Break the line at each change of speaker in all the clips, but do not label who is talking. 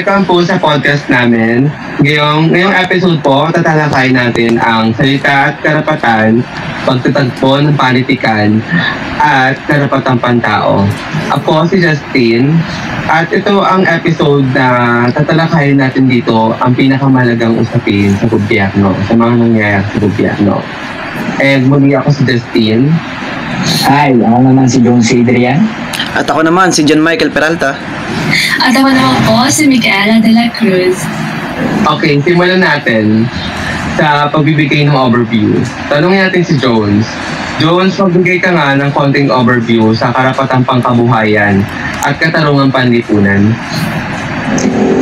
welcome po sa podcast namin. Ngayong episode po, tatalakay natin ang salita at karapatan, pagtatagpo ng panitikan, at karapatang pantao. Ako si Justin, at ito ang episode na tatalakayin natin dito ang pinakamahalagang usapin sa gobyerno, sa mga nangyayari sa gobyerno. And muli ako si Justin.
Hi, ako naman si John C. Adrian.
At ako naman si John Michael Peralta.
At ako naman po si Micaela de la Cruz.
Okay, simulan natin sa pagbibigay ng overview. Tanungin natin si Jones. Jones, magbigay ka nga ng konting overview sa karapatang pangkabuhayan at katarungang panlipunan.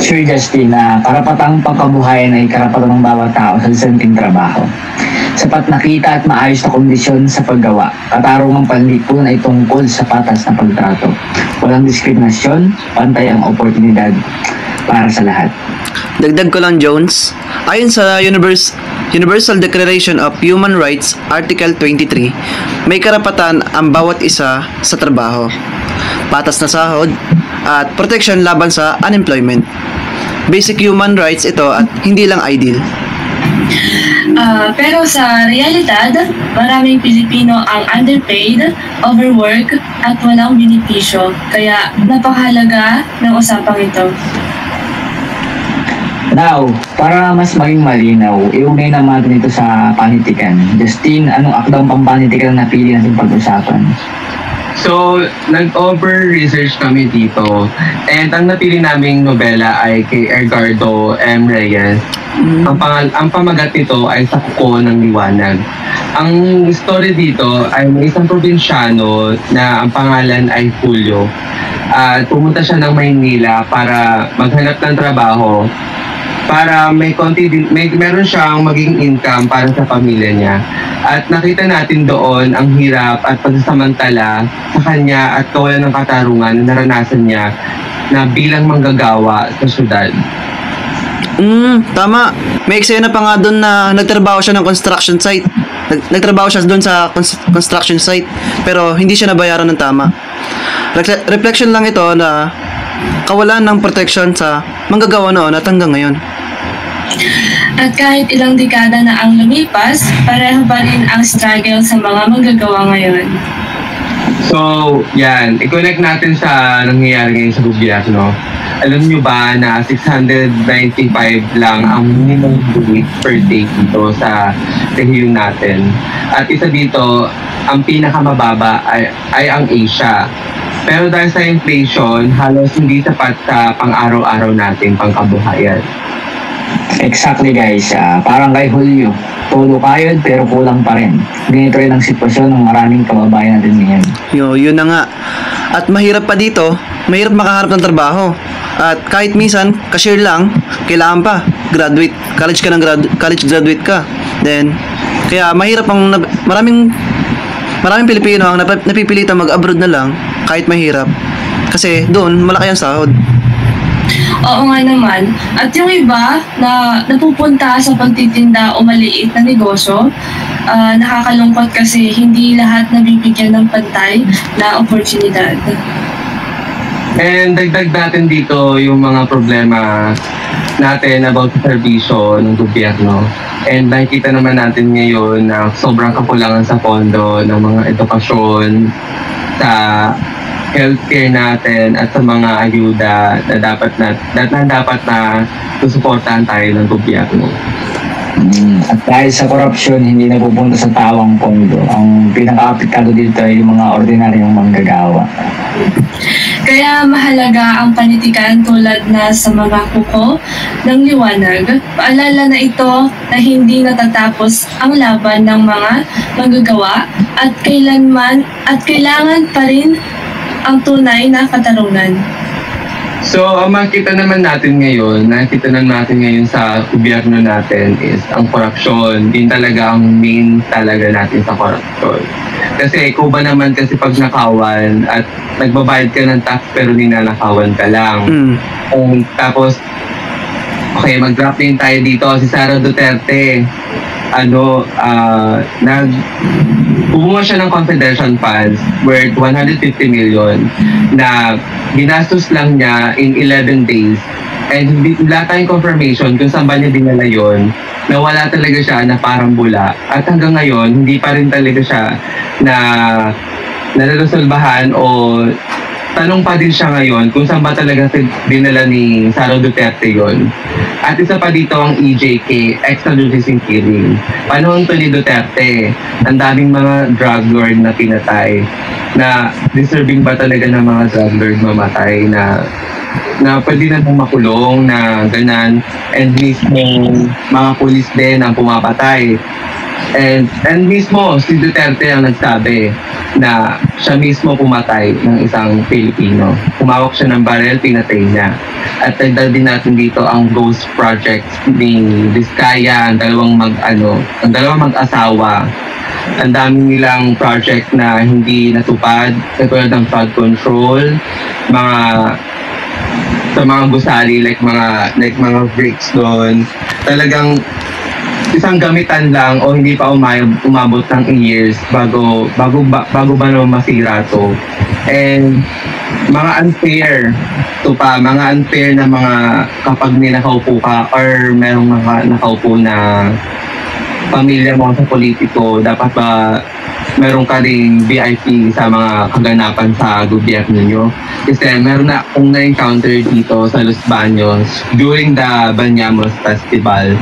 Sure, Justin, na karapatang pangkabuhayan ay karapatan ng bawat tao sa lisenting trabaho. Sapat na kita at maayos na kondisyon sa paggawa. Katarungang panlipunan ay tungkol sa patas na pagtrato. Walang diskriminasyon, pantay ang oportunidad para sa lahat.
Dagdag ko lang, Jones. Ayon sa Universal Declaration of Human Rights, Article 23, may karapatan ang bawat isa sa trabaho, patas na sahod, at protection laban sa unemployment. Basic human rights ito at hindi lang ideal.
Pero sa realidad, maraming Pilipino ang underpaid, overwork, at walang benepisyo. Kaya napakahalaga ng usapang ito.
Now, para mas maging malinaw, iugnay naman natin ito sa panitikan. Justin, anong akdang pampanitikan na napili natin pag-usapan?
So, nag-over-research kami dito. And ang napili naming nobela ay kay Edgardo M. Reyes. Ang pamagat nito ay Sa Kuko ng Liwanag. Ang story dito ay may isang probinsyano na ang pangalan ay Julio. At pumunta siya ng Maynila para maghanap ng trabaho para meron siyang maging income para sa pamilya niya. At nakita natin doon ang hirap at pagsasamantala sa kanya at kawalan ng katarungan na naranasan niya na bilang manggagawa sa syudad.
Tama. May eksena pa nga doon na nagtrabaho siya ng construction site. Nagtrabaho siya doon sa construction site pero hindi siya nabayaran ng tama. Reflection lang ito na kawalan ng protection sa manggagawa noon at hanggang ngayon.
At kahit ilang dekada na ang lumipas, pareho pa rin ang struggle sa mga manggagawa ngayon.
So, yan. I-connect natin sa nangyayari ngayon sa gobyerno. Alam nyo ba na 695 lang ang minimum wage per day dito sa rehiyon natin? At isa dito, ang pinakamababa ay ang Asia. Pero dahil sa inflation, halos hindi sapat sa pang-araw-araw natin pangkabuhayan.
Exactly, guys. Parang kay Julio. Todo kayod pero kulang pa rin. Ganito rin ang sitwasyon ng maraming kababayan natin ngayon.
Yun na nga. At mahirap pa dito, mahirap makaharap ng trabaho. At kahit minsan, cashier lang, kailangan pa. Graduate. College graduate ka. Then, kaya mahirap ang maraming Pilipino ang napipilitan mag-abroad na lang kahit mahirap. Kasi doon, malaki ang sahod.
Oo nga naman. At yung iba na napupunta sa pagtitinda o maliit na negosyo, nakakalungkot kasi hindi lahat nabibigyan ng pantay na oportunidad.
And dagdag natin dito yung mga problema natin about sa serbisyo ng gobyerno. And nakikita naman natin ngayon na sobrang kakulangan sa pondo ng mga edukasyon, sa healthcare natin at sa mga ayuda na dapat na susuportahan tayo ng gobyerno.
At dahil sa korupsyon, hindi napupunta sa tawang pondo. Ang pinaka-apektado dito ay yung mga ordinaryong manggagawa.
Kaya mahalaga ang panitikan tulad na sa mga kuko ng liwanag. Paalala na ito na hindi natatapos ang laban ng mga manggagawa at kailangan pa rin ang tunay na katarungan.
So, ang nakita naman natin ngayon sa gobyerno natin is ang korupsyon. Din talaga ang main talaga natin sa korupsyon. Kasi ikaw ba naman kasi pag nakawan at nagbabayad ka ng tax pero ninanakawan ka lang. Tapos, okay, mag-drop din tayo dito. Si Sara Duterte, kumuha siya ng confidential funds worth 150 million na ginastos lang niya in 11 days And wala tayong confirmation kung saan ba niya dinala yun. Nawala talaga siya na parang bula. At hanggang ngayon, hindi pa rin talaga siya na nararesolbahan o tanong pa din siya ngayon kung saan ba talaga dinala ni Sara Duterte yon. At isa pa dito ang EJK, extrajudicial killing. Panahon to ni Duterte, ang daming mga drug lord na pinatay, na deserving ba talaga ng mga drug lord mamatay na pwede na pong makulong na ganan, and mismo mga pulis din ang pumapatay. And mismo si Duterte ang nagsabi na siya mismo pumatay ng isang Pilipino. Humawak siya ng barel, pinatay niya. At dagdag din natin dito ang ghost project ni Vizcaya, ang dalawang mag-asawa. Ang dami nilang project na hindi natupad, katulad ng flood control, sa mga gusali, like mga bricks doon. Talagang isang gamitan lang o hindi pa umabot ng years bago ba naman masira to. And mga unfair na mga kapag ninakaupo ka or merong mga nakaupo na pamilya mo sa politiko, dapat ba meron ka ring VIP sa mga kaganapan sa gobyerno nyo? Kasi meron na akong na-encounter dito sa Los Baños during the Banyamos Festival.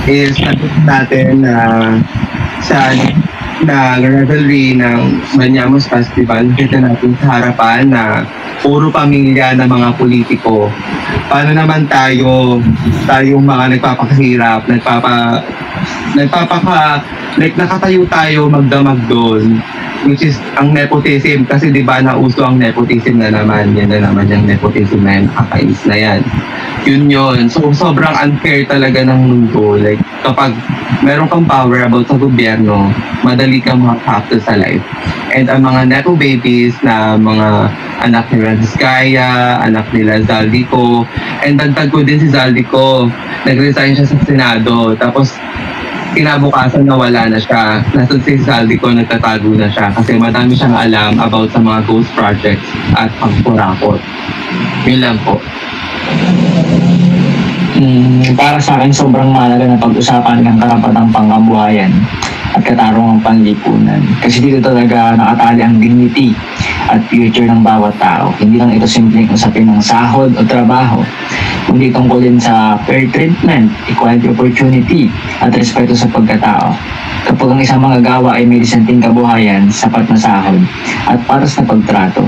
Is natin na revelry ng Banyamos Festival, kita natin sa harapan na puro pamilya ng mga politiko. Paano naman tayong mga nagpapakahirap, nakatayo tayo magdamag doon, which is ang nepotism. Kasi di ba nauso ang nepotism na naman, yan na naman yung nepotism na yan, kakainis na yan. Yun. So, sobrang unfair talaga ng mundo. Like, kapag meron kang power about sa gobyerno, madali kang makakapto sa life. And ang mga nepo babies na mga anak nila Vizcaya, anak nila Zaldico, and dagdag ko din si Zaldico, nag-resign siya sa Senado, tapos kinabukasan nawala na siya. Nasa si Zaldico, nagtatago na siya kasi madami siyang alam about sa mga ghost projects at pagkurakot. Yun lang po.
Para sa akin, sobrang mahalaga na pag-usapan ng karapatang pangkabuhayan at katarungang panlipunan. Kasi dito talaga nakatali ang dignity at future ng bawat tao. Hindi lang ito simpleng usapin ng sahod o trabaho, kundi tungkol din sa fair treatment, equality opportunity, at respeto sa pagkatao. Kapag ang isang manggagawa ay may disenting kabuhayan, sapat na sahod, at patas na pagtrato,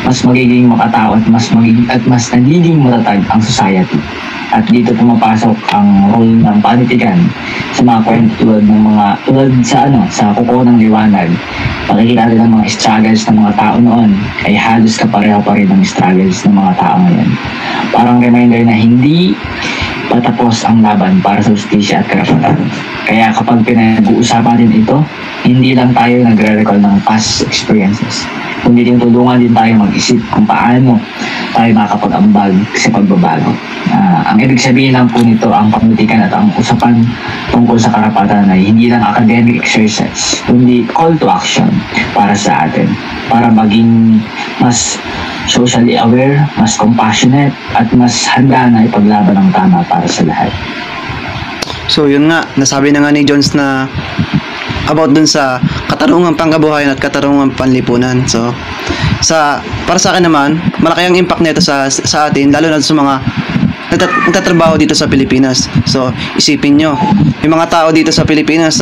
mas magiging makatao at mas nagiging matatag ang society. At dito pumapasok ang role ng panitikan sa mga kwento tulad sa Kuko ng Liwanag. Pakikita natin ang mga struggles ng mga tao noon ay halos kapareho pa rin ng struggles ng mga tao ngayon. Parang reminder na hindi patapos ang laban para sa justisya at karapatan. Kaya kapag pinag-uusapan din ito, hindi lang tayo nagre-recall ng past experiences, kundi din tulungan din tayo mag-isip kung paano tayo makakapag-ambag sa pagbabago. Ang ibig sabihin lang po nito, ang pamutikan at ang usapan tungkol sa karapatan ay hindi lang academic exercise, kundi call to action para sa atin, para maging mas socially aware, mas compassionate, at mas handa na ipaglaban ang tama para sa lahat.
So yun nga, nasabi na nga ni Jones na about dun sa katarungang pangkabuhayan at katarungang panlipunan. So para sa akin naman, malaki ang impact nito sa atin, lalo na sa mga nagtatrabaho dito sa Pilipinas. So isipin nyo, yung mga tao dito sa Pilipinas,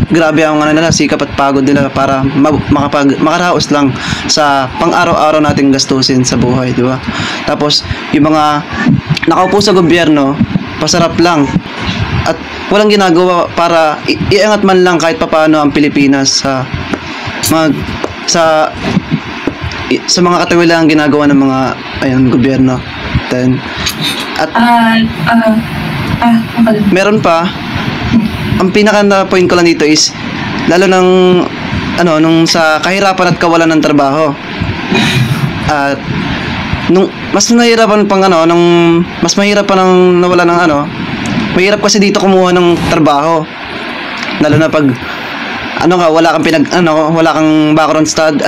grabe ang nila, sikap at pagod nila para makaraos lang sa pang-araw-araw nating gastusin sa buhay, di ba? Tapos yung mga nakaupo sa gobyerno, pasarap lang at walang ginagawa para iangat man lang kahit papaano ang Pilipinas sa mga katawilang ginagawa ng mga gobyerno. Then meron pa, ang pinaka na point ko lang dito is lalo nung sa kahirapan at kawalan ng trabaho. At nung mas nahirapan pang mas mahirap pa nang nawala ng mahirap kasi dito kumuha ng trabaho. Lalo na pag wala kang background stud,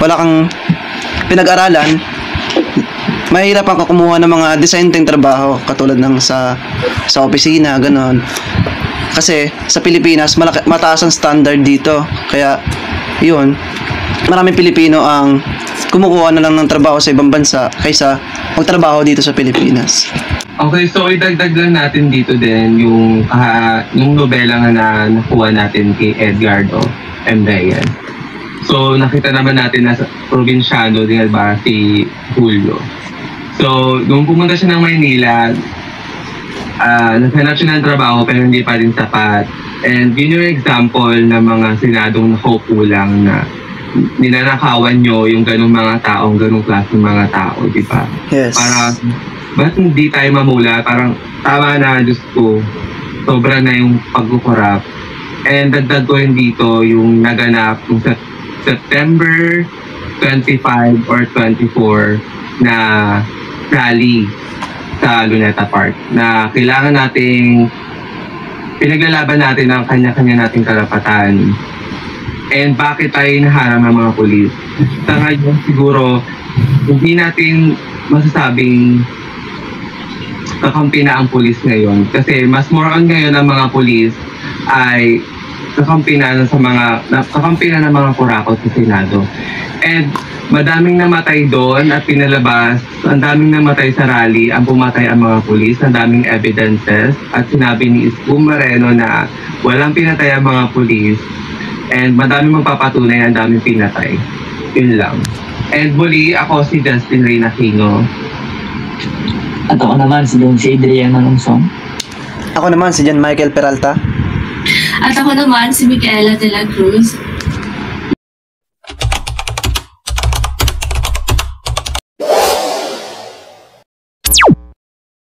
wala kang pinag-aralan, mahirap ang kumuha ng mga decenteng trabaho katulad ng sa opisina, ganon. Kasi sa Pilipinas, mataas ang standard dito. Kaya, yun, maraming Pilipino ang kumukuha na lang ng trabaho sa ibang bansa kaysa magtrabaho dito sa Pilipinas.
Okay, so idagdag lang natin dito din yung nobela nga na nakuha natin kay Edgardo M. Reyes. So nakita naman natin na probinsyano din ba si Julio. So nung pumunta siya ng Maynila, naghanap siya ng trabaho pero hindi pa rin sapat. And yun yung example ng mga senadong nakukulang na ninanakawan nyo yung ganong mga taong, ganong klaseng mga tao, di ba?
Yes.
Para ba't hindi tayo mamula? Parang tama na, Diyos ko. Sobra na yung pagkukurap. And dagdag ko rin dito yung naganap kung sa September 25 or 24 na rally sa Luneta Park na kailangan nating pinaglalaban natin ang kanya-kanya nating karapatan. And bakit tayo naharang ng mga pulis? Sa ngayon siguro hindi natin masasabing kakampi na ang pulis ngayon kasi mas more on ngayon ang mga pulis ay kakampi na ng mga kurakot sa Senado. And madaming namatay doon at pinalabas, ang daming namatay sa rally, ang pumatay ang mga pulis, ang daming evidences at sinabi ni Isko Moreno na walang pinatay ang mga pulis and madaming magpapatunay ang daming pinatay. Yun lang. And muli, ako si Justin Reyna Aquino.
At ako naman si Adrian Manungsong.
Ako naman si Jan Michael Peralta.
At ako naman si Micaela de la Cruz.